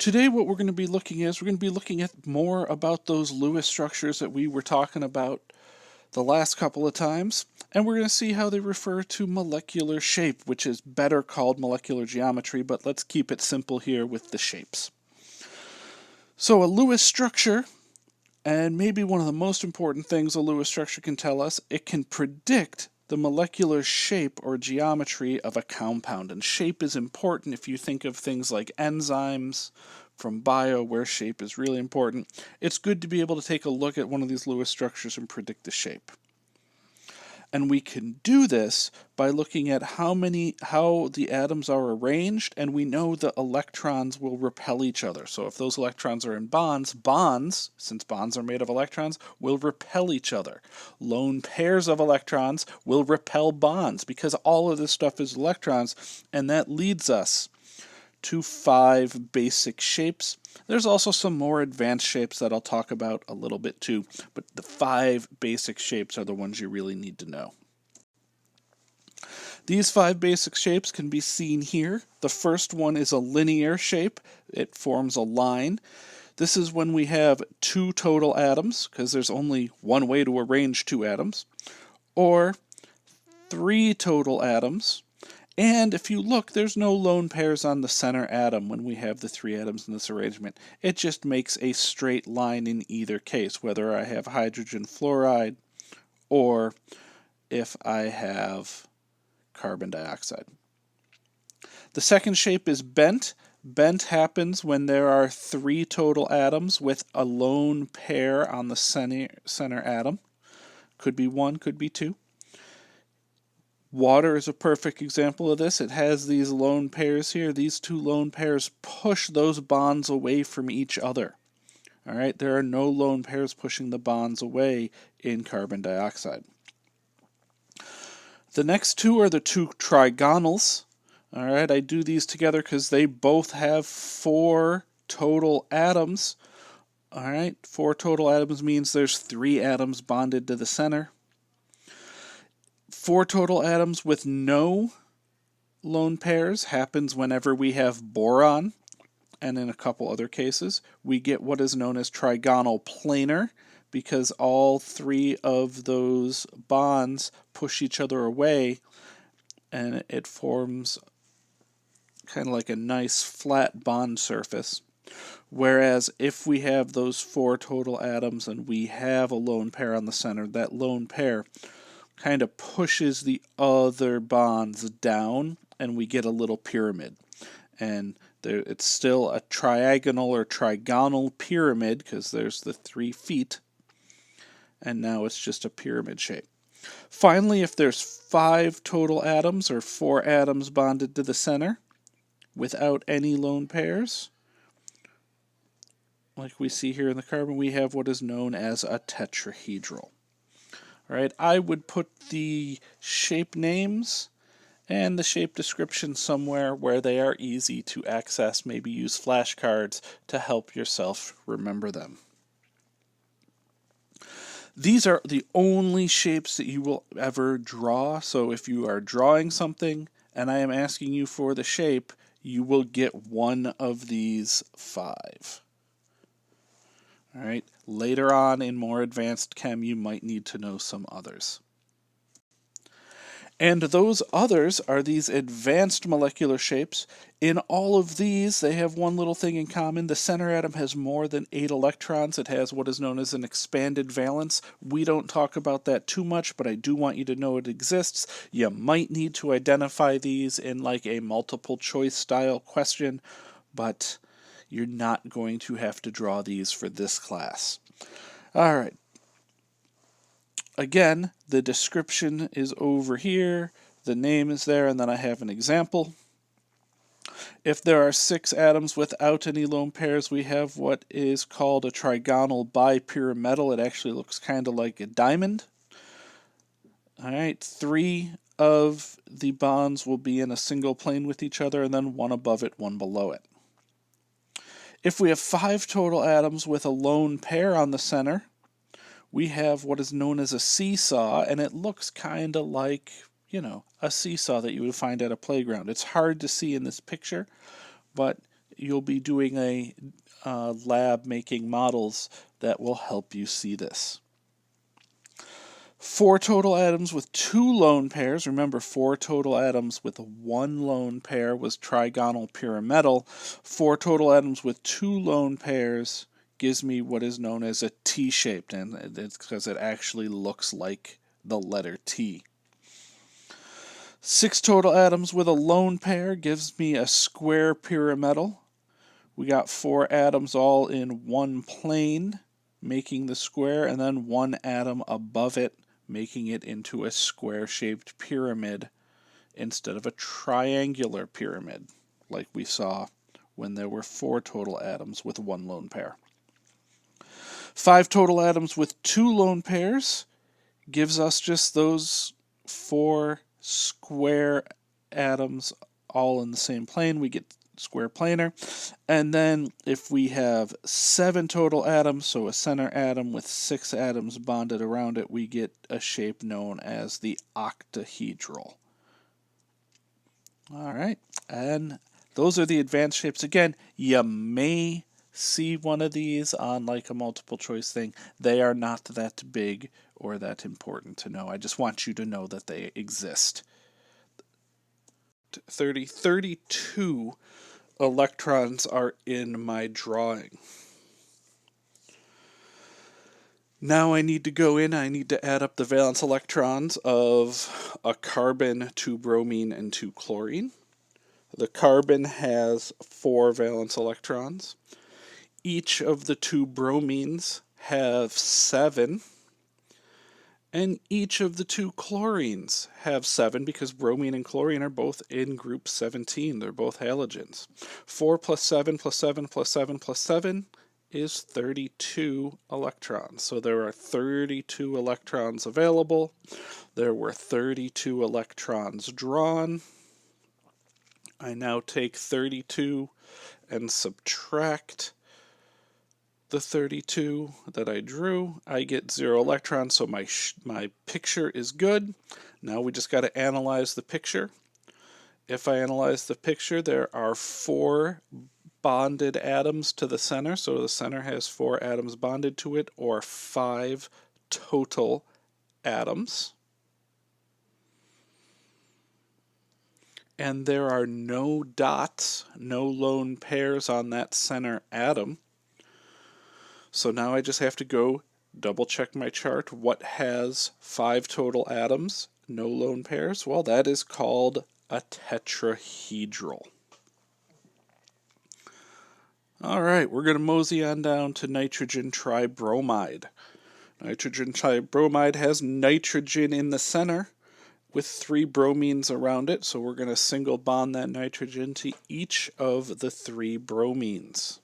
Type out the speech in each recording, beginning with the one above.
Today what we're going to be looking at more about those Lewis structures that we were talking about the last couple of times, and we're going to see how they refer to molecular shape, which is better called molecular geometry, but let's keep it simple here with the shapes. So a Lewis structure, and maybe one of the most important things a Lewis structure can tell us, it can predict the molecular shape or geometry of a compound. And shape is important if you think of things like enzymes from bio, where shape is really important. It's good to be able to take a look at one of these Lewis structures and predict the shape. And we can do this by looking at how the atoms are arranged, and we know the electrons will repel each other. So if those electrons are in bonds, since bonds are made of electrons, will repel each other. Lone pairs of electrons will repel bonds, because all of this stuff is electrons, and that leads us to 5 basic shapes. There's also some more advanced shapes that I'll talk about a little bit too, but the 5 basic shapes are the ones you really need to know. These 5 basic shapes can be seen here. The first one is a linear shape. It forms a line. This is when we have 2 total atoms, because there's only one way to arrange 2 atoms, or 3 total atoms. And if you look, there's no lone pairs on the center atom when we have the 3 atoms in this arrangement. It just makes a straight line in either case, whether I have hydrogen fluoride or if I have carbon dioxide. The second shape is bent. Bent happens when there are 3 total atoms with a lone pair on the center atom. Could be 1, could be 2. Water is a perfect example of this. It has these lone pairs here. These 2 lone pairs push those bonds away from each other. All right, there are no lone pairs pushing the bonds away in carbon dioxide. The next 2 are the 2 trigonals. All right, I do these together because they both have 4 total atoms. All right, 4 total atoms means there's 3 atoms bonded to the center. 4 total atoms with no lone pairs happens whenever we have boron, and in a couple other cases we get what is known as trigonal planar, because all 3 of those bonds push each other away and it forms kind of like a nice flat bond surface. Whereas if we have those 4 total atoms and we have a lone pair on the center, that lone pair kind of pushes the other bonds down and we get a little pyramid. And it's still a triagonal or trigonal pyramid because there's the 3 feet, and now it's just a pyramid shape. Finally, if there's 5 total atoms or 4 atoms bonded to the center without any lone pairs, like we see here in the carbon, we have what is known as a tetrahedral. All right, I would put the shape names and the shape description somewhere where they are easy to access. Maybe use flashcards to help yourself remember them. These are the only shapes that you will ever draw. So if you are drawing something and I am asking you for the shape, you will get one of these 5. All right. Later on in more advanced chem, you might need to know some others. And those others are these advanced molecular shapes. In all of these, they have one little thing in common. The center atom has more than 8 electrons. It has what is known as an expanded valence. We don't talk about that too much, but I do want you to know it exists. You might need to identify these in like a multiple choice style question, but you're not going to have to draw these for this class. All right. Again, the description is over here, the name is there, and then I have an example. If there are 6 atoms without any lone pairs, we have what is called a trigonal bipyramidal. It actually looks kind of like a diamond. All right, 3 of the bonds will be in a single plane with each other, and then one above it, one below it. If we have 5 total atoms with a lone pair on the center, we have what is known as a seesaw, and it looks kind of like, a seesaw that you would find at a playground. It's hard to see in this picture, but you'll be doing a lab making models that will help you see this. 4 total atoms with 2 lone pairs. Remember, 4 total atoms with 1 lone pair was trigonal pyramidal. 4 total atoms with 2 lone pairs gives me what is known as a T-shaped, and it's because it actually looks like the letter T. 6 total atoms with a lone pair gives me a square pyramidal. We got 4 atoms all in one plane, making the square, and then 1 atom above it, making it into a square-shaped pyramid instead of a triangular pyramid, like we saw when there were 4 total atoms with 1 lone pair. 5 total atoms with 2 lone pairs gives us just those 4 square atoms all in the same plane. We get square planar. And then if we have 7 total atoms, so a center atom with 6 atoms bonded around it, we get a shape known as the octahedral. All right, and those are the advanced shapes. Again, you may see one of these on like a multiple choice thing. They are not that big or that important to know. I just want you to know that they exist. 32 electrons are in my drawing. Now I need to go in, I need to add up the valence electrons of a carbon, 2 bromine, and 2 chlorine. The carbon has 4 valence electrons. Each of the 2 bromines have 7. And each of the 2 chlorines have 7 because bromine and chlorine are both in group 17. They're both halogens. 4 plus 7 plus 7 plus 7 plus 7 is 32 electrons. So there are 32 electrons available. There were 32 electrons drawn. I now take 32 and subtract the 32 that I drew. I get 0 electrons, so my picture is good. Now we just got to analyze the picture. If I analyze the picture, there are 4 bonded atoms to the center, so the center has 4 atoms bonded to it, or 5 total atoms. And there are no dots, no lone pairs on that center atom. So now I just have to go double check my chart. What has 5 total atoms, no lone pairs? Well, that is called a tetrahedral. All right, we're going to mosey on down to nitrogen tribromide. Nitrogen tribromide has nitrogen in the center with 3 bromines around it, so we're going to single bond that nitrogen to each of the 3 bromines.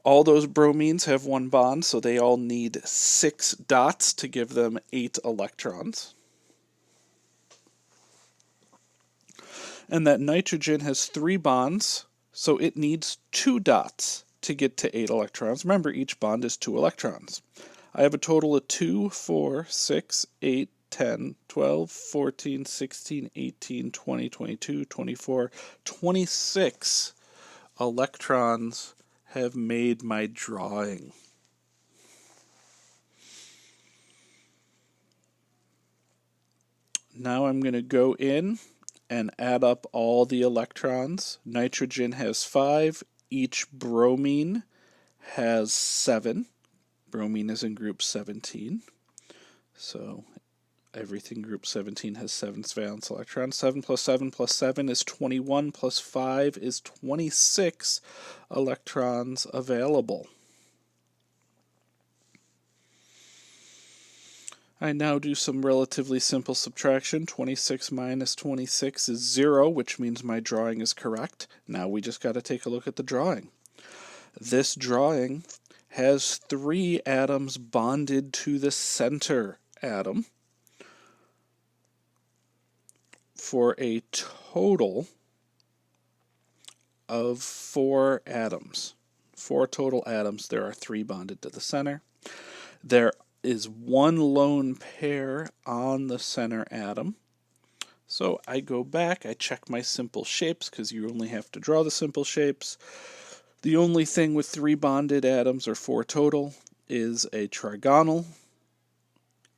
All those bromines have 1 bond, so they all need 6 dots to give them 8 electrons. And that nitrogen has 3 bonds, so it needs 2 dots to get to 8 electrons. Remember, each bond is 2 electrons. I have a total of 2, 4, 6, 8, 10, 12, 14, 16, 18, 20, 22, 24, 26 electrons have made my drawing. Now I'm going to go in and add up all the electrons. Nitrogen has 5. Each bromine has 7. Bromine is in group 17. So everything group 17 has 7 valence electrons. 7 plus 7 plus 7 is 21, plus 5 is 26 electrons available. I now do some relatively simple subtraction. 26 minus 26 is 0, which means my drawing is correct. Now we just got to take a look at the drawing. This drawing has 3 atoms bonded to the center atom for a total of 4 atoms. 4 total atoms. There are 3 bonded to the center. There is 1 lone pair on the center atom. So I go back, I check my simple shapes because you only have to draw the simple shapes. The only thing with 3 bonded atoms, or 4 total, is a trigonal.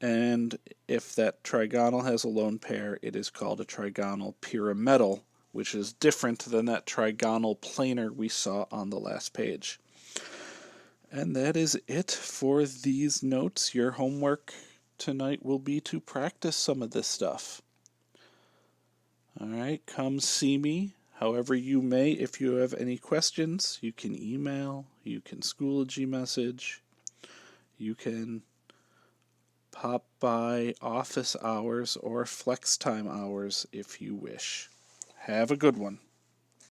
And if that trigonal has a lone pair, it is called a trigonal pyramidal, which is different than that trigonal planar we saw on the last page. And that is it for these notes. Your homework tonight will be to practice some of this stuff. All right, come see me however you may. If you have any questions, you can email, you can Schoology message, you can pop by office hours or flex time hours if you wish. Have a good one.